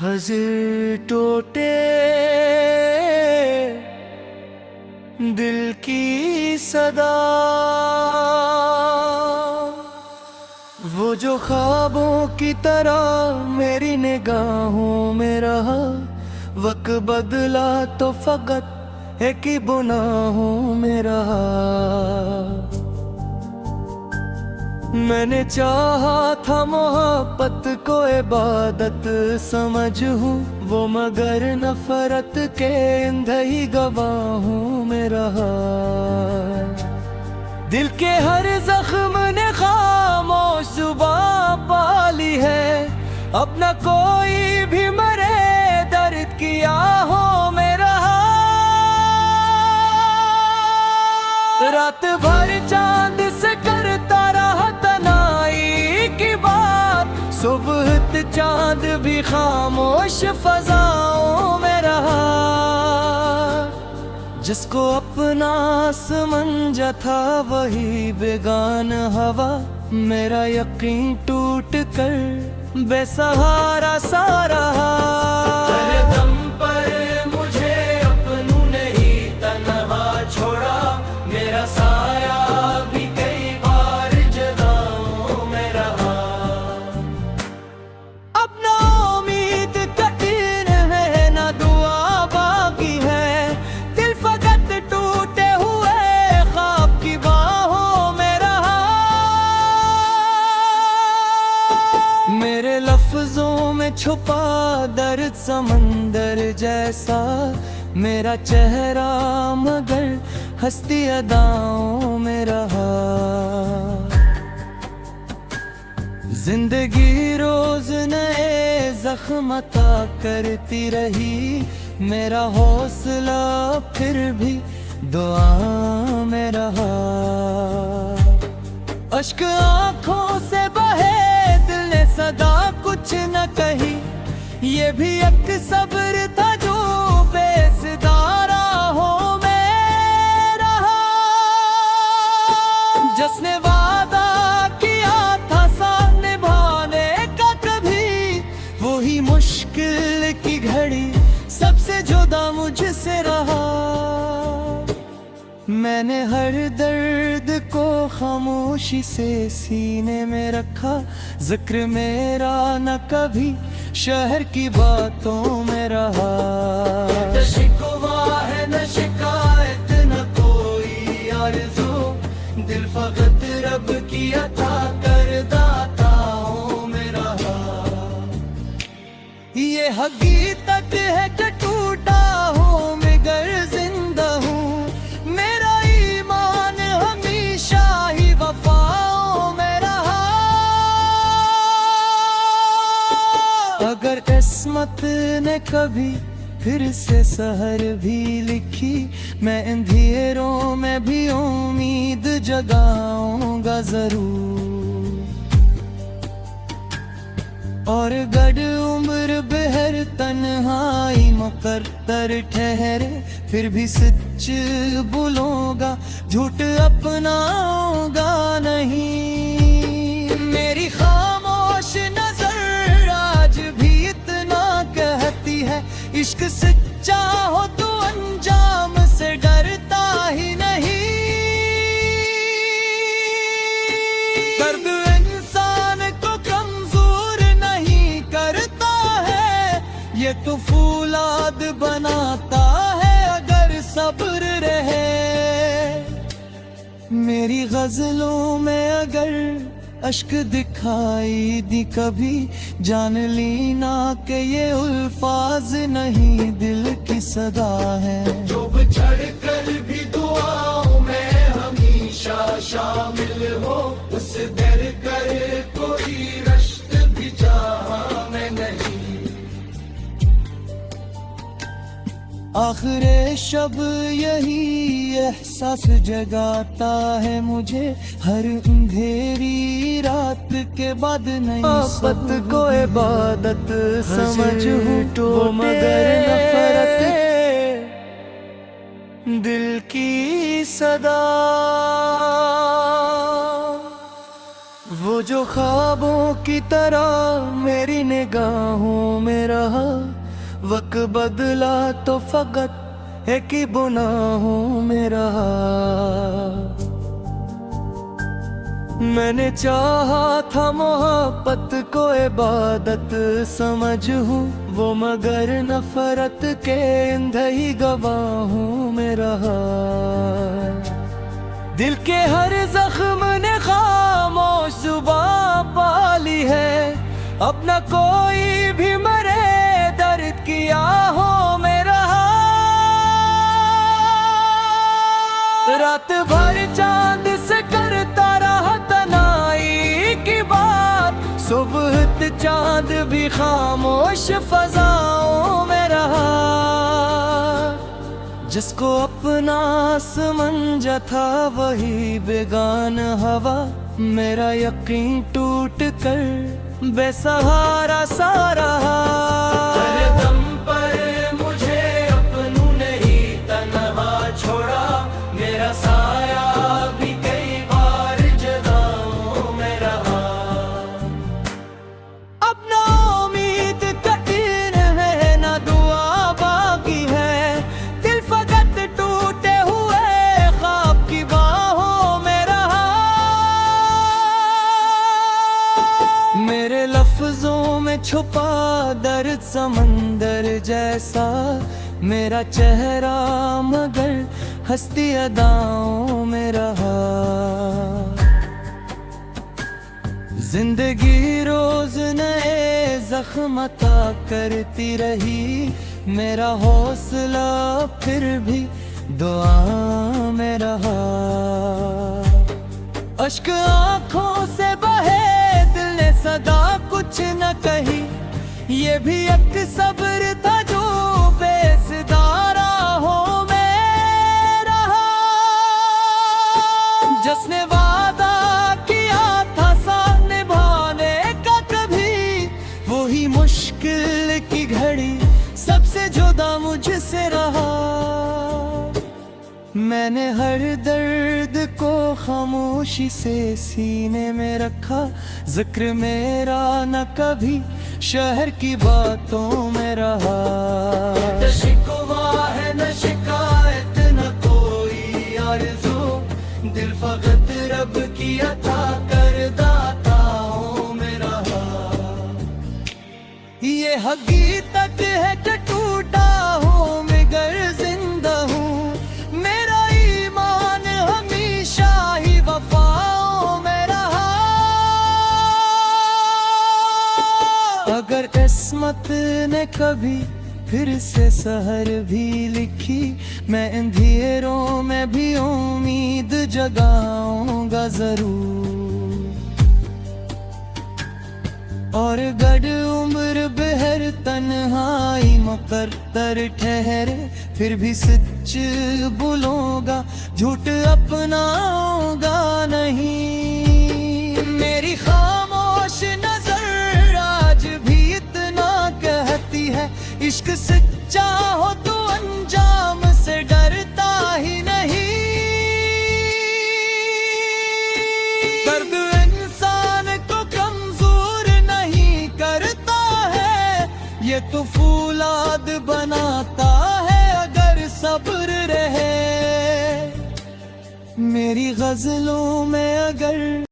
हज़र टूटे दिल की सदा, वो जो ख्वाबों की तरह मेरी निगाहों में रहा। वक्त बदला तो फकत एक ही गुनाहों में रहा। मैंने चाहा था मोहब्बत को इबादत समझूं, वो मगर नफरत के इंधही गवाहों में रहा। दिल के हर जख्म ने खामोश जुबां पाली है, अपना कोई भी मरे दर्द की आहों में रहा। रात भर चांद से करता रहा तनाई की बात, सुबह चांद भी खामोश फजाओं में रहा। जिसको अपना समझा था वही बेगान हवा, मेरा यकीन टूट कर बेसहारा सा रहा। हर दम पर मुझे अपनों ने ही तन्हा छोड़ा, मेरा साया भी कई बार जुदाओं में रहा। अब ना उम्मीद कठिन है ना दुआ बाकी है, दिल फकत टूटे हुए ख्वाब की बाहों में रहा। मेरे लफ्जों में छुपा दर्द समंदर जैसा, मेरा चेहरा मगर हस्ती अदाओं में रहा। जिंदगी रोज नए जख्म अता करती रही, मेरा हौसला फिर भी दुआ में रहा। अश्क आंखों से बहे दिल ने सदा कुछ न कही, ये भी एक सब्र था जो बेसदारा हो में रहा। जिसने वादा किया था साथ निभाने का कभी, वही मुश्किल की घड़ी सबसे जुदा मुझसे रहा। मैंने हर दर्द को खामोशी से सीने में रखा, जिक्र मेरा न कभी शहर की बातों में रहा। न शिकवा है न शिकायत न कोई आरज़ू, दिल फकत रब की अता कर दाताओं में रहा। ये हकीकत है कि टूटा हूँ मगर जिंदा हूँ, मेरा ईमान हमेशा ही वफाओं में रहा। अगर किस्मत ने कभी फिर से सहर भी लिखी, मैं अंधेरों में भी उम्मीद जगाऊंगा जरूर। और गढ़ उम्र बहर तन्हाई मुकद्दर ठहरे, फिर भी सच बोलूंगा झूठ अपनाऊंगा नहीं। मेरी खामोश नजर आज भी इतना कहती है, इश्क सच्चा हो तो अंजाम से डरता ही नहीं। दर्द इंसान को कमजोर नहीं करता है, ये तो फौलाद बनाता है अगर सब्र रहे। मेरी गजलों में अगर अश्क दिखाई दी कभी, जान ली ना कि ये अल्फाज नहीं दिल की सदा है। जो बिछड़ कर भी दुआओं में हमेशा शामिल हो, उस दर कर कोई रश्क भी जहां में नहीं। आखिर शब यही एहसास जगाता है मुझे, हर अंधेरी रात के बाद नहीं। मोहब्बत को इबादत समझूं तो मगर नफरत दिल की सदा, वो जो ख्वाबों की तरह मेरी निगाहों में रहा। रहा। वक्त बदला तो फकत एक ही गुनाहों में रहा। मैंने चाहा था मोहब्बत को इबादत समझूं, वो मगर नफरत के इंधही गवाहों में रहा। दिल के हर जख्म ने खामोश जुबां पाली है, अब न कोई भी मरे दर्द की आहों में रहा। रात भर चांद से करता रहा तनाई की बात, सुबह चांद भी खामोश फजाओं में रहा। जिसको अपना समझा था वही बेगान हवा, मेरा यकीन टूट कर बेसहारा सा रहा। हर दम पर मुझे अपनों ने ही तन्हा छोड़ा, मेरा साया भी कई बार जुदाओं में रहा। अब ना उम्मीद कठिन है ना दुआ बाकी है, दिल फकत टूटे हुए ख्वाब की बाहों में रहा। मेरे लफ्जों में छुपा दर्द समंदर जैसा, मेरा चेहरा मगर हस्ती अदाओं में रहा। जिंदगी रोज नए जख्म अता करती रही, मेरा हौसला फिर भी दुआ में रहा। अश्क आंखों से बहे दिल ने सदा कुछ न कही, ये भी एक सब्र था जो बेसदारा हो में रहा। जिसने वादा किया था साथ निभाने का कभी, वही मुश्किल की घड़ी सबसे जुदा मुझसे रहा। मैंने हर दर्द को खामोशी से सीने में रखा, जिक्र मेरा न कभी शहर की बातों में रहा। न शिकवा है न शिकायत न कोई आरज़ू, दिल फकत रब की अता कर दाताओं में रहा। ये हकीकत है कि टूटा हूँ मगर जिंदा हूँ, मेरा ईमान हमेशा ही वफाओं में रहा। अगर किस्मत ने कभी फिर से सहर भी लिखी, मैं अंधेरों में भी उम्मीद जगाऊंगा जरूर। और गढ़ उम्र बहर तन्हाई मुकद्दर ठहरे, फिर भी सच बोलूंगा झूठ अपनाऊंगा नहीं। मेरी खामोश नजर आज भी इतना कहती है, इश्क सच्चा हो तो अंजाम से डरता ही नहीं। दर्द इंसान को कमजोर नहीं करता है, ये तो फौलाद बनाता है अगर सब्र रहे। मेरी गजलों में अगर